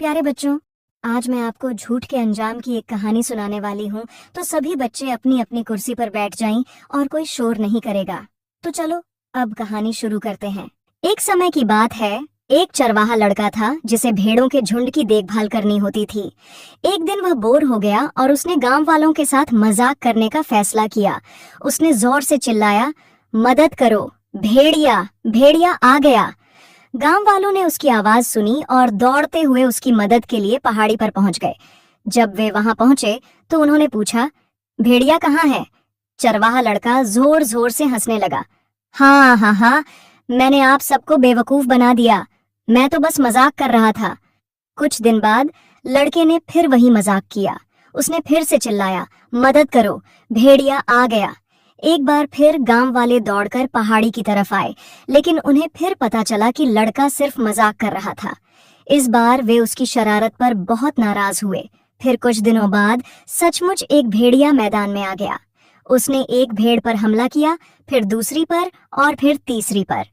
प्यारे बच्चों, आज मैं आपको झूठ के अंजाम की एक कहानी सुनाने वाली हूँ। तो सभी बच्चे अपनी अपनी कुर्सी पर बैठ जाएं और कोई शोर नहीं करेगा। तो चलो अब कहानी शुरू करते हैं। एक समय की बात है, एक चरवाहा लड़का था जिसे भेड़ों के झुंड की देखभाल करनी होती थी। एक दिन वह बोर हो गया और उसने गांव वालों के साथ मजाक करने का फैसला किया। उसने जोर से चिल्लाया, मदद करो, भेड़िया भेड़िया आ गया। गांव वालों ने उसकी आवाज सुनी और दौड़ते हुए उसकी मदद के लिए पहाड़ी पर पहुंच गए। जब वे वहां पहुंचे तो उन्होंने पूछा, भेड़िया कहाँ है? चरवाहा लड़का जोर जोर से हंसने लगा। हाँ हाँ हाँ, मैंने आप सबको बेवकूफ बना दिया, मैं तो बस मजाक कर रहा था। कुछ दिन बाद लड़के ने फिर वही मजाक किया। उसने फिर से चिल्लाया, मदद करो, भेड़िया आ गया। एक बार फिर गांव वाले दौड़कर पहाड़ी की तरफ आए, लेकिन उन्हें फिर पता चला कि लड़का सिर्फ मजाक कर रहा था। इस बार वे उसकी शरारत पर बहुत नाराज हुए। फिर कुछ दिनों बाद सचमुच एक भेड़िया मैदान में आ गया। उसने एक भेड़ पर हमला किया, फिर दूसरी पर और फिर तीसरी पर।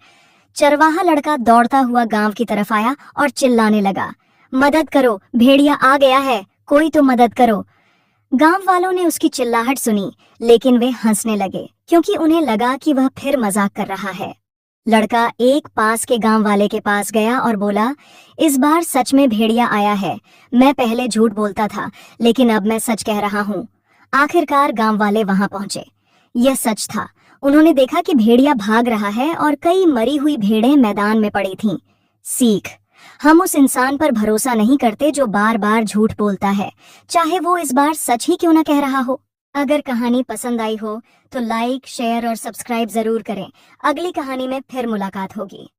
चरवाहा लड़का दौड़ता हुआ गांव की तरफ आया और चिल्लाने लगा, मदद करो, भेड़िया आ गया है, कोई तो मदद करो। गांव वालों ने उसकी चिल्लाहट सुनी, लेकिन वे हंसने लगे क्योंकि उन्हें लगा कि वह फिर मजाक कर रहा है। लड़का एक पास के गांव वाले के पास गया और बोला, इस बार सच में भेड़िया आया है। मैं पहले झूठ बोलता था, लेकिन अब मैं सच कह रहा हूँ। आखिरकार गांव वाले वहां पहुंचे। यह सच था। उन्होंने देखा कि भेड़िया भाग रहा है और कई मरी हुई भेड़ें मैदान में पड़ी थीं। सीख: हम उस इंसान पर भरोसा नहीं करते जो बार बार झूठ बोलता है, चाहे वो इस बार सच ही क्यों न कह रहा हो। अगर कहानी पसंद आई हो तो लाइक, शेयर और सब्सक्राइब जरूर करें। अगली कहानी में फिर मुलाकात होगी।